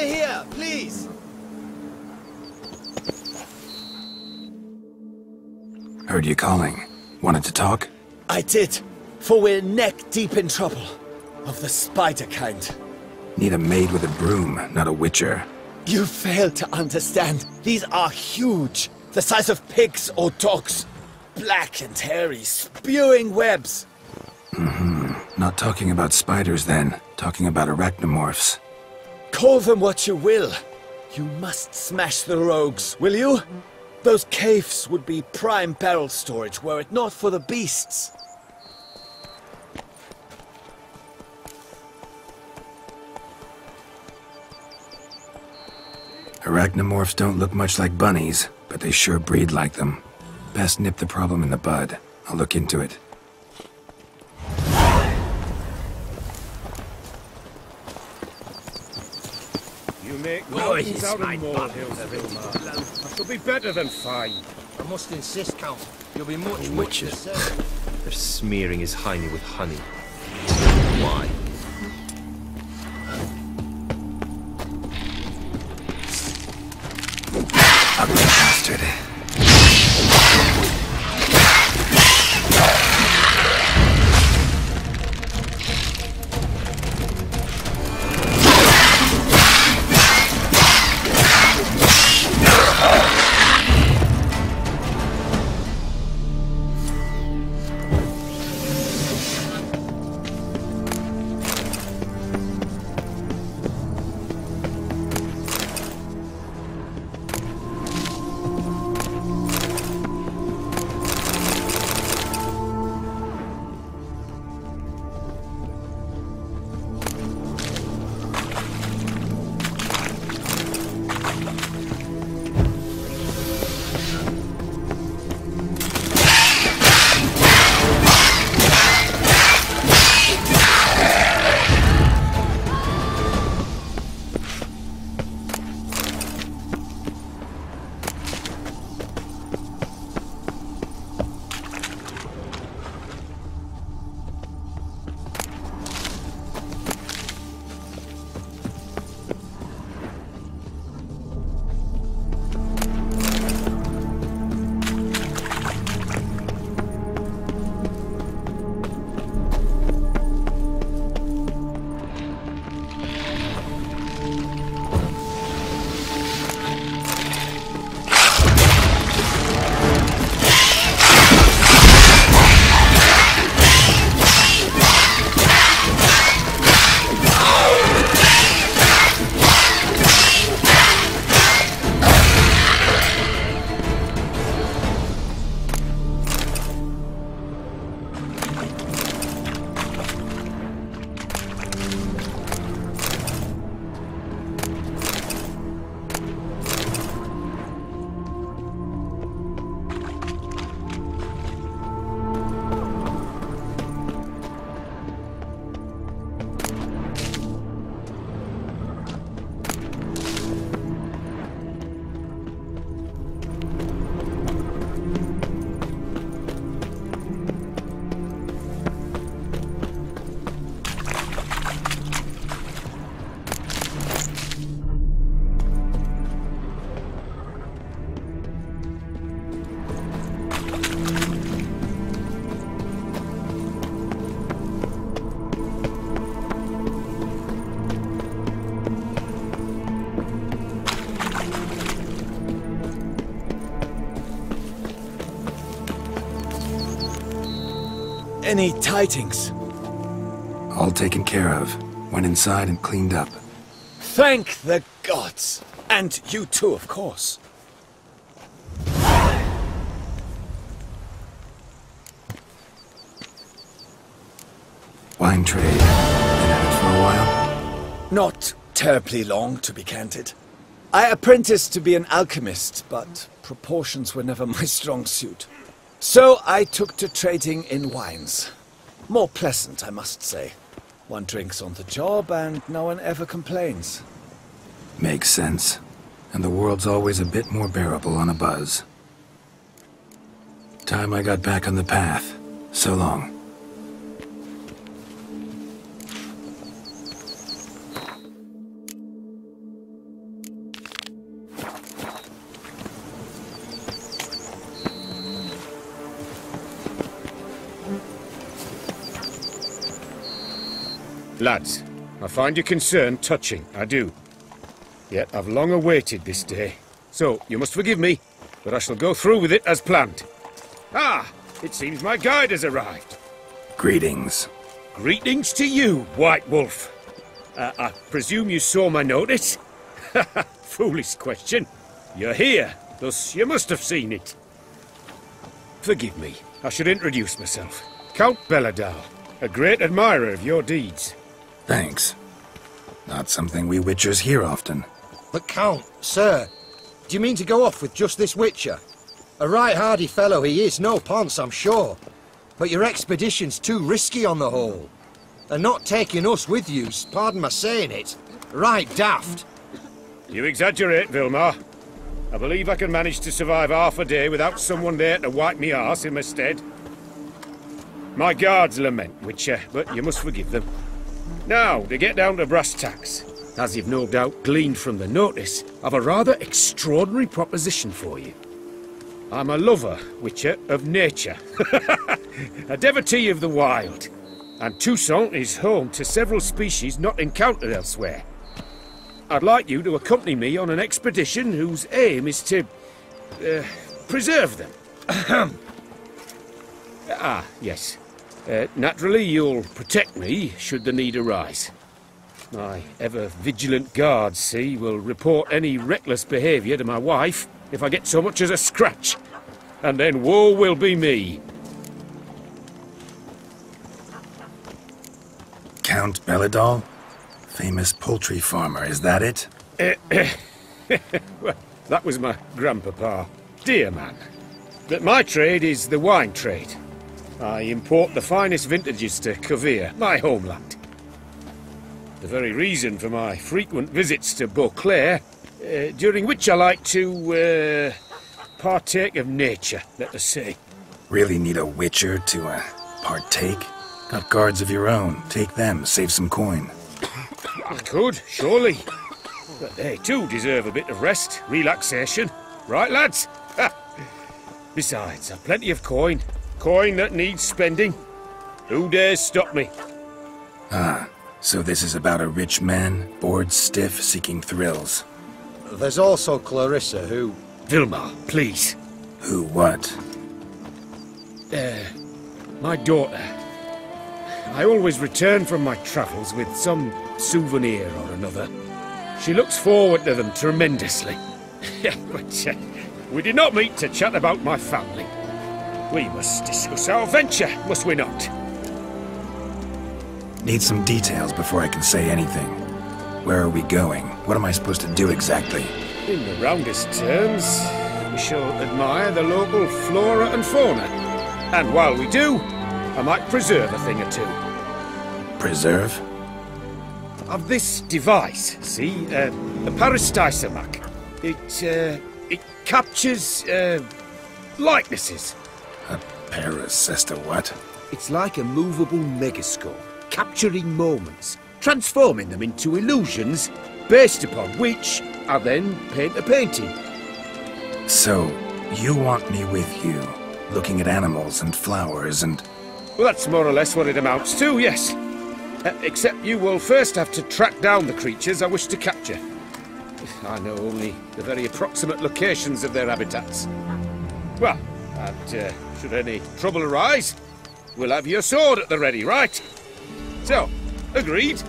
Stay here, please. Heard you calling. Wanted to talk? I did, for we're neck-deep in trouble. Of the spider kind. Need a maid with a broom, not a witcher. You fail to understand. These are huge. The size of pigs or dogs. Black and hairy, spewing webs. Not talking about spiders then. Talking about arachnomorphs. Call them what you will. You must smash the rogues, will you? Those caves would be prime barrel storage were it not for the beasts. Arachnomorphs don't look much like bunnies, but they sure breed like them. Best nip the problem in the bud. I'll look into it. You make mountains out of molehills, Vilmar. I shall be better than fine. I must insist, Count. You'll be much Witches. They're smearing his hiney with honey. Why? Ugly bastard. Any tidings? All taken care of. Went inside and cleaned up. Thank the gods! And you too, of course. Wine trade. Been at it for a while? Not terribly long, to be candid. I apprenticed to be an alchemist, but proportions were never my strong suit. So I took to trading in wines. More pleasant, I must say. One drinks on the job and no one ever complains. Makes sense. And the world's always a bit more bearable on a buzz. Time I got back on the path. So long. Lads, I find your concern touching, I do. Yet I've long awaited this day. So, you must forgive me, but I shall go through with it as planned. Ah, it seems my guide has arrived. Greetings. Greetings to you, White Wolf. I presume you saw my notice? Foolish question. You're here, thus you must have seen it. Forgive me, I should introduce myself. Count Belladal, a great admirer of your deeds. Thanks. Not something we Witchers hear often. But Count, sir, do you mean to go off with just this Witcher? A right hardy fellow he is, no ponce, I'm sure. But your expedition's too risky on the whole. And not taking us with you's, pardon my saying it, right daft. You exaggerate, Vilmar. I believe I can manage to survive half a day without someone there to wipe me arse in my stead. My guards lament, Witcher, but you must forgive them. Now, to get down to brass tacks. As you've no doubt gleaned from the notice, I've a rather extraordinary proposition for you. I'm a lover, Witcher, of nature. A devotee of the wild. And Toussaint is home to several species not encountered elsewhere. I'd like you to accompany me on an expedition whose aim is to preserve them. Yes. Naturally, you'll protect me should the need arise. My ever-vigilant guards, see, will report any reckless behaviour to my wife if I get so much as a scratch. And then woe will be me. Count Belladal? Famous poultry farmer, is that it? Well, that was my grandpapa. Dear man. But my trade is the wine trade. I import the finest vintages to Covere, my homeland. The very reason for my frequent visits to Beauclair, during which I like to, partake of nature, let us say. Really need a Witcher to, partake? Got guards of your own. Take them, save some coin. I could, surely. But they too deserve a bit of rest, relaxation. Right, lads? Besides, I've plenty of coin. Coin that needs spending. Who dares stop me? Ah, so this is about a rich man, bored stiff, seeking thrills. There's also Clarissa, who... Vilmar, please. Who what? My daughter. I always return from my travels with some souvenir or another. She looks forward to them tremendously. But we did not meet to chat about my family. We must discuss our venture, must we not? Need some details before I can say anything. Where are we going? What am I supposed to do exactly? In the roundest terms, we shall admire the local flora and fauna. And while we do, I might preserve a thing or two. Preserve? Of this device, see? A Parastysamac. It captures, likenesses. A parasesta what? It's like a movable megascope, capturing moments, transforming them into illusions, based upon which I then paint a painting. So, you want me with you, looking at animals and flowers and... Well, that's more or less what it amounts to, yes. Except you will first have to track down the creatures I wish to capture. I know only the very approximate locations of their habitats. Well, and should any trouble arise, we'll have your sword at the ready, right? So, agreed?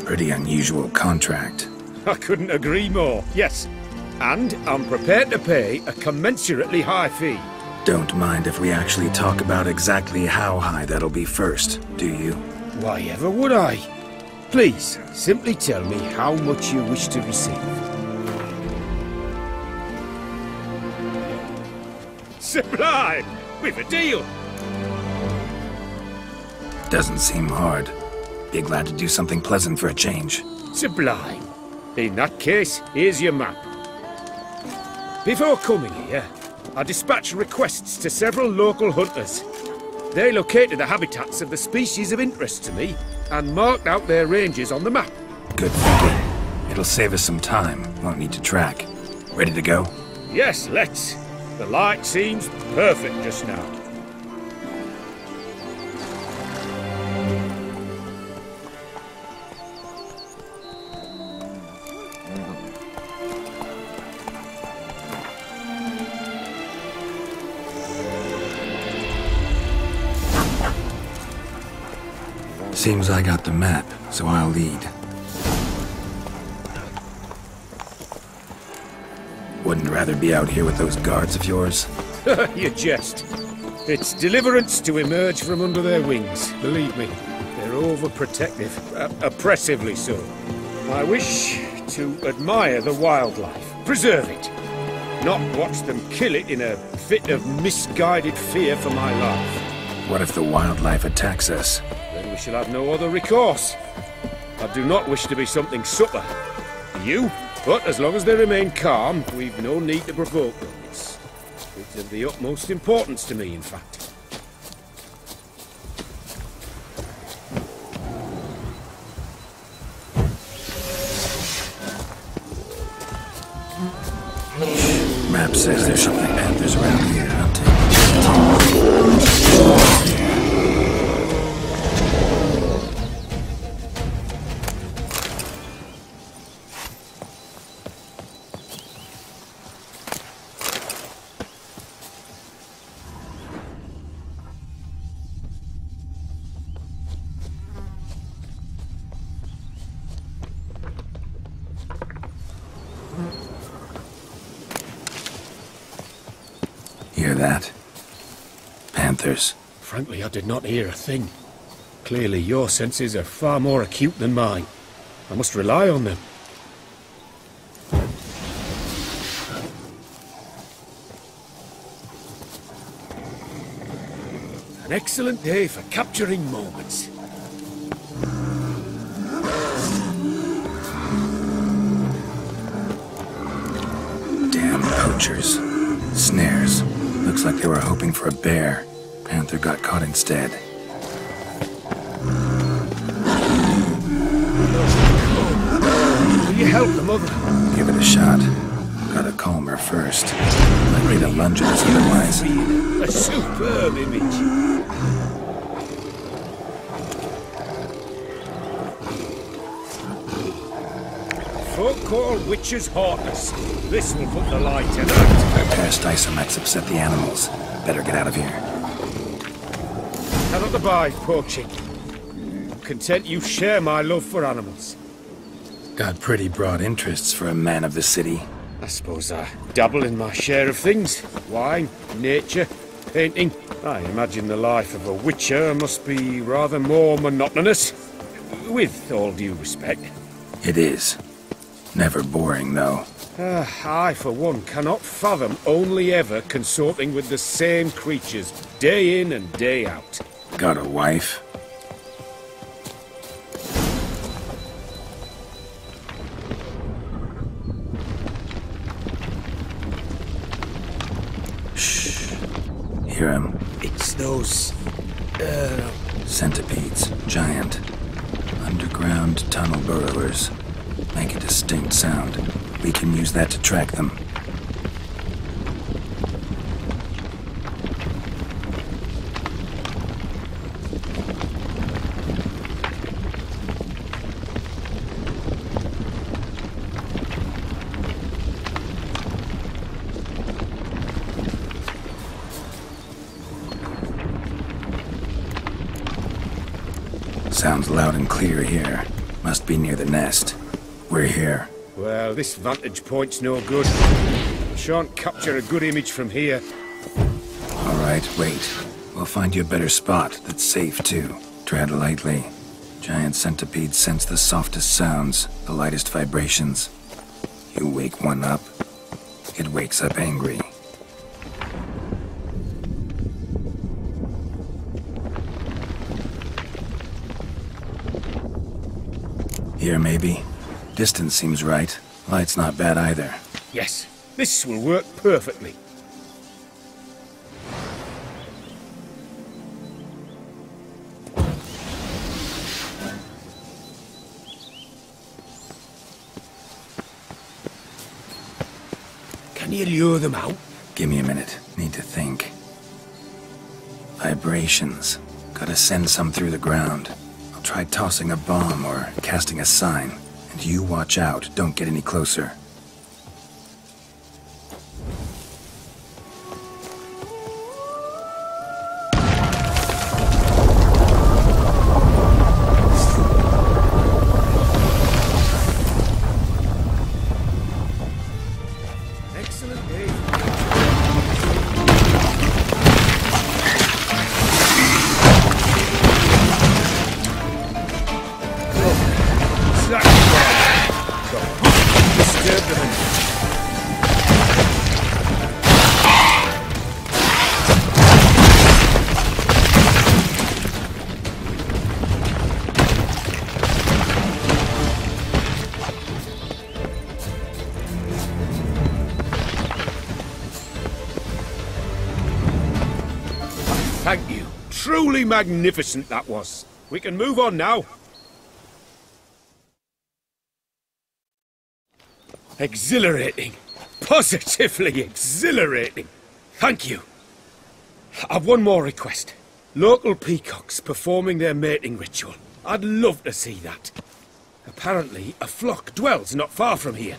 Pretty unusual contract. I couldn't agree more, yes. And I'm prepared to pay a commensurately high fee. Don't mind if we actually talk about exactly how high that'll be first, do you? Why ever would I? Please, simply tell me how much you wish to receive. Sublime! We've a deal! Doesn't seem hard. Be glad to do something pleasant for a change. Sublime. In that case, here's your map. Before coming here, I dispatched requests to several local hunters. They located the habitats of the species of interest to me and marked out their ranges on the map. Good thinking. It'll save us some time. Won't need to track. Ready to go? Yes, let's. The light seems perfect just now. Seems I got the map, so I'll lead. Wouldn't rather be out here with those guards of yours? You jest. It's deliverance to emerge from under their wings, believe me. They're overprotective, oppressively so. I wish to admire the wildlife, preserve it, not watch them kill it in a fit of misguided fear for my life. What if the wildlife attacks us? Then we shall have no other recourse. I do not wish to be something subtler. Do you? But as long as they remain calm, we've no need to provoke them. It's of the utmost importance to me, in fact. Map says there's something panthers around here hunting. Hear that? Panthers. Frankly, I did not hear a thing. Clearly, your senses are far more acute than mine. I must rely on them. An excellent day for capturing moments. Damn poachers. Snares. Looks like they were hoping for a bear. Panther got caught instead. Will you help the mother? Give it a shot. Gotta calm her first. Likely to lunge at us otherwise. A superb image. Folk call witches heartless. This will put the light to that. Our past isomex upset the animals. Better get out of here. Cannot abide poaching. I'm content you share my love for animals. Got pretty broad interests for a man of the city. I suppose I dabble in my share of things. Wine, nature, painting. I imagine the life of a witcher must be rather more monotonous. With all due respect. It is. Never boring, though. I, for one, cannot fathom only ever consorting with the same creatures, day in and day out. Got a wife? Shh. Hear him. It's those... Centipedes. Giant. Underground tunnel burrowers. Make a distinct sound. We can use that to track them. Sounds loud and clear here. Must be near the nest. We're here. Well, this vantage point's no good. I shan't capture a good image from here. All right, wait. We'll find you a better spot that's safe, too. Tread lightly. Giant centipedes sense the softest sounds, the lightest vibrations. You wake one up, it wakes up angry. Here, maybe? Distance seems right. Light's not bad either. Yes, this will work perfectly. Can you lure them out? Give me a minute. Need to think. Vibrations. Gotta send some through the ground. I'll try tossing a bomb or casting a sign. And you watch out. Don't get any closer. exactly where I am. Disturb them enough. Thank you. Truly magnificent that was. We can move on now. Exhilarating. Positively exhilarating. Thank you. I've one more request. Local peacocks performing their mating ritual. I'd love to see that. Apparently, a flock dwells not far from here.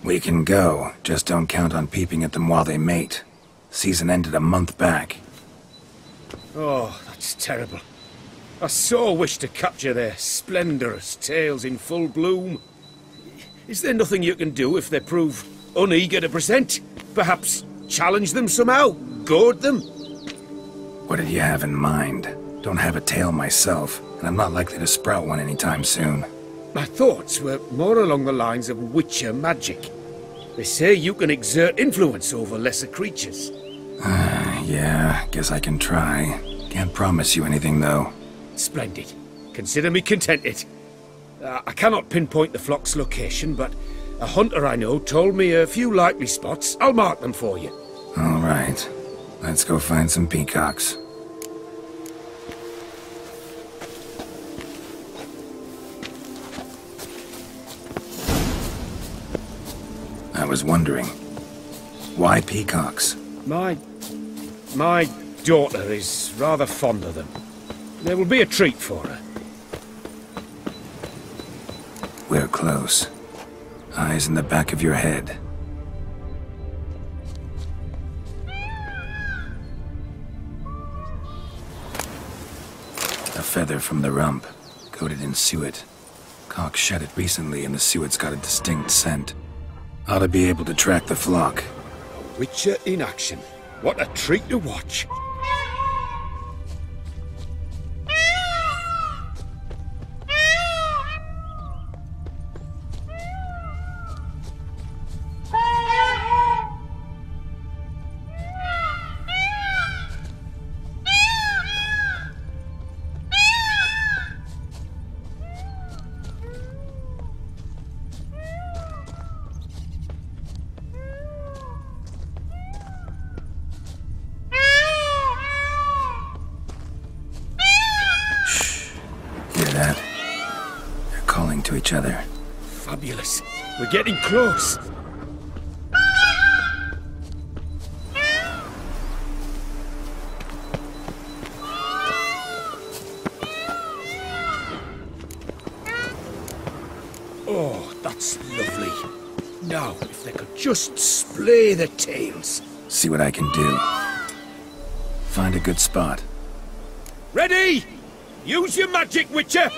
We can go, just don't count on peeping at them while they mate. Season ended a month back. Oh, that's terrible. I so wish to capture their splendorous tails in full bloom. Is there nothing you can do if they prove uneager to present? Perhaps challenge them somehow? Goad them? What did you have in mind? Don't have a tail myself, and I'm not likely to sprout one anytime soon. My thoughts were more along the lines of witcher magic. They say you can exert influence over lesser creatures. Yeah, guess I can try. Can't promise you anything, though. Splendid. Consider me contented. I cannot pinpoint the flock's location, but a hunter I know told me a few likely spots. I'll mark them for you. All right. Let's go find some peacocks. I was wondering, why peacocks? My daughter is rather fond of them. There will be a treat for her. We're close. Eyes in the back of your head. A feather from the rump, coated in suet. Cock shed it recently and the suet's got a distinct scent. Ought to be able to track the flock. Witcher in action. What a treat to watch. They're calling to each other. Fabulous. We're getting close. Oh, that's lovely. Now, if they could just splay their tails. See what I can do. Find a good spot. Ready? Use your magic, Witcher!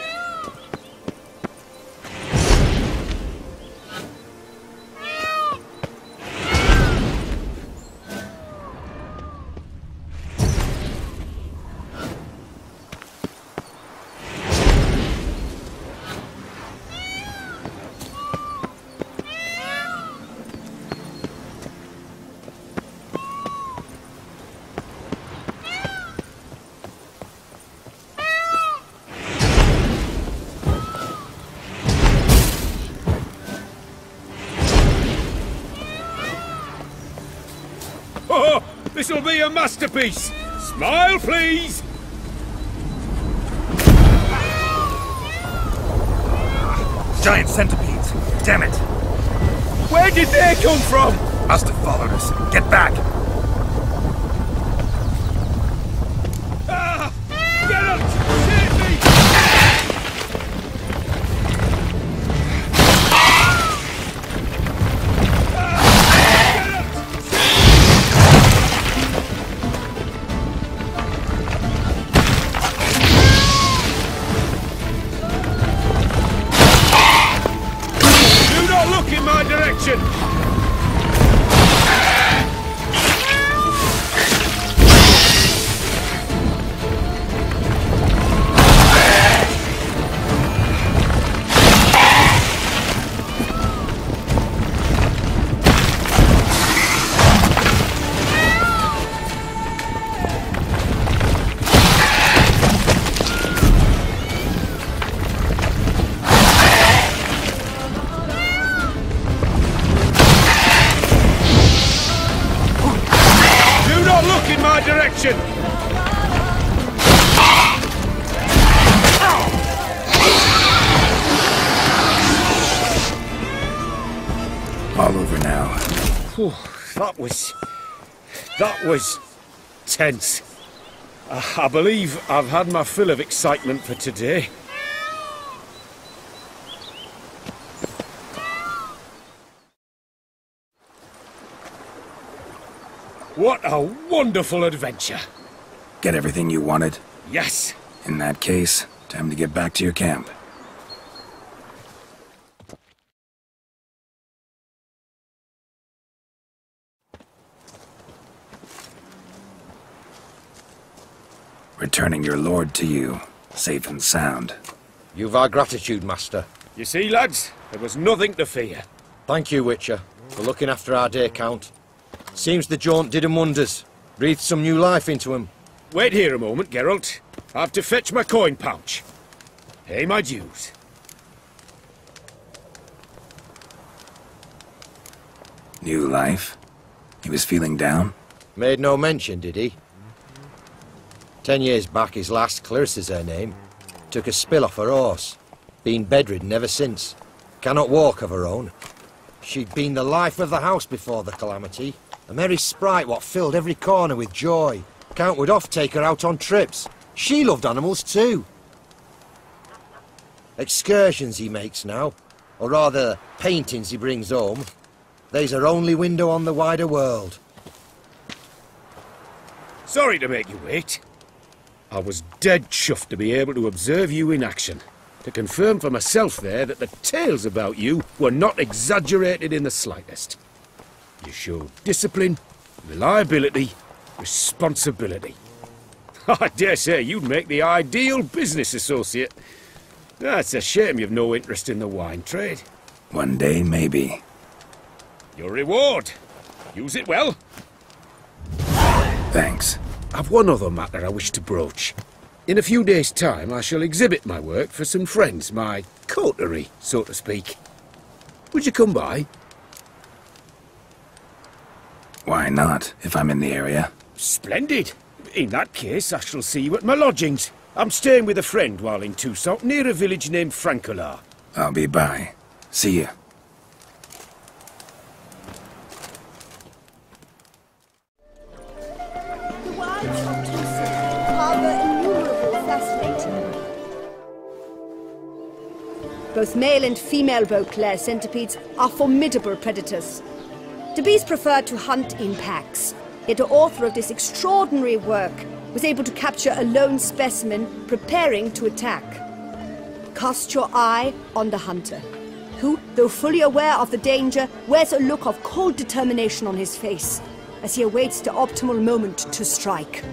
Oh, this'll be a masterpiece! Smile, please! Giant centipedes! Damn it! Where did they come from? Must have followed us. Get back! Ah! Get up! Save me! Look in my direction! position! All over now. Whew, that was tense. I believe I've had my fill of excitement for today. What a wonderful adventure! Get everything you wanted? Yes! In that case, time to get back to your camp. Returning your lord to you, safe and sound. You've our gratitude, Master. You see, lads, there was nothing to fear. Thank you, Witcher, for looking after our day count. Seems the jaunt did 'em wonders. Breathed some new life into 'em. Wait here a moment, Geralt. I have to fetch my coin pouch. Pay my dues. New life? He was feeling down? Made no mention, did he? 10 years back, his last, Clarissa's her name, took a spill off her horse. Been bedridden ever since. Cannot walk of her own. She'd been the life of the house before the calamity. A merry sprite what filled every corner with joy. Count would oft take her out on trips. She loved animals too. Excursions he makes now, or rather paintings he brings home. They's her only window on the wider world. Sorry to make you wait. I was dead chuffed to be able to observe you in action. To confirm for myself there that the tales about you were not exaggerated in the slightest. You showed discipline, reliability, responsibility. I dare say you'd make the ideal business associate. It's a shame you've no interest in the wine trade. One day, maybe. Your reward. Use it well. Thanks. I've one other matter I wish to broach. In a few days' time, I shall exhibit my work for some friends, my coterie, so to speak. Would you come by? Why not, if I'm in the area? Splendid. In that case, I shall see you at my lodgings. I'm staying with a friend while in Toussaint, near a village named Francolar. I'll be by. See ya. The wilds of Toussaint harbor innumerable fascinating. Both male and female Beauclair centipedes are formidable predators. The bees prefer to hunt in packs, yet the author of this extraordinary work was able to capture a lone specimen preparing to attack. Cast your eye on the hunter, who, though fully aware of the danger, wears a look of cold determination on his face as he awaits the optimal moment to strike.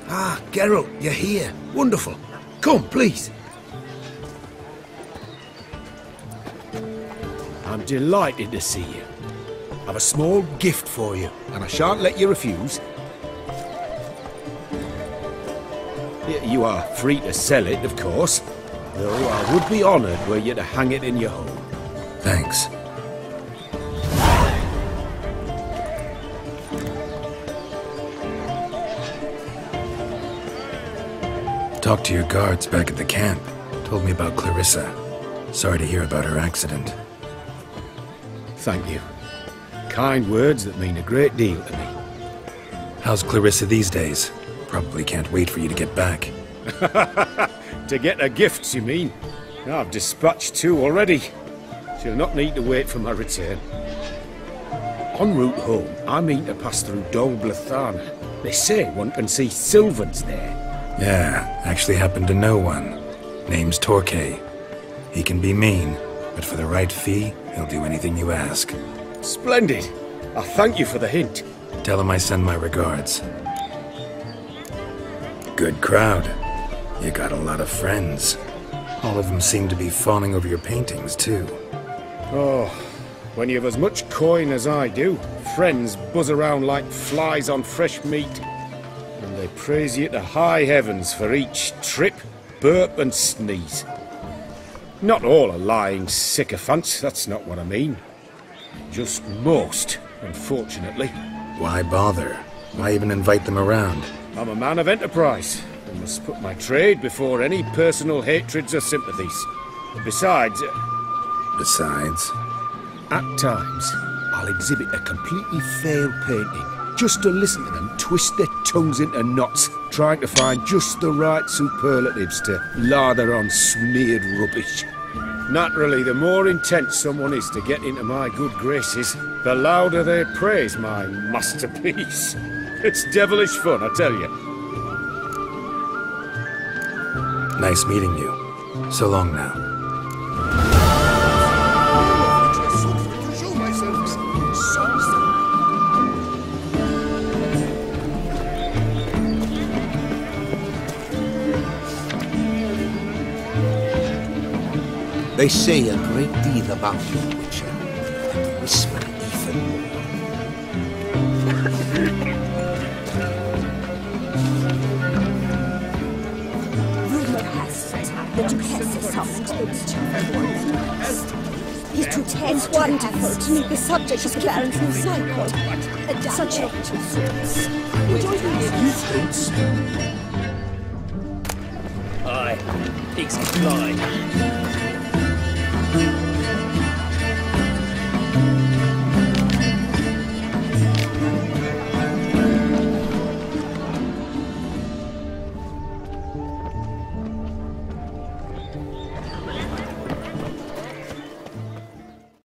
Ah, Geralt, you're here. Wonderful. Come, please. I'm delighted to see you. I've a small gift for you, and I shan't let you refuse. You are free to sell it, of course, though I would be honoured were you to hang it in your home. Thanks. Talked to your guards back at the camp. Told me about Clarissa. Sorry to hear about her accident. Thank you. Kind words that mean a great deal to me. How's Clarissa these days? Probably can't wait for you to get back. To get her gifts, you mean? I've dispatched 2 already. She'll not need to wait for my return. En route home, I mean to pass through Dol Blathana. They say one can see Sylvans there. Yeah, actually happen to know one. Name's Torquay. He can be mean, but for the right fee, he'll do anything you ask. Splendid. I thank you for the hint. Tell him I send my regards. Good crowd. You got a lot of friends. All of them seem to be fawning over your paintings, too. Oh, when you have as much coin as I do, friends buzz around like flies on fresh meat. And they praise you to high heavens for each trip, burp and sneeze. Not all are lying sycophants, that's not what I mean. Just most, unfortunately. Why bother? Why even invite them around? I'm a man of enterprise, and must put my trade before any personal hatreds or sympathies. Besides... At times, I'll exhibit a completely failed painting, just to listen to them twist their tongues into knots, trying to find just the right superlatives to lather on smeared rubbish. Naturally, the more intent someone is to get into my good graces, the louder they praise my masterpiece. It's devilish fun, I tell you. Nice meeting you. So long now. They say a great deal about you, Witcher, and whisper even more. Rumor has it that you have summoned the Witcher. He's too tense, wonderful to meet the subject of Clarence new cycle. Such a service. Aye, pigs can fly.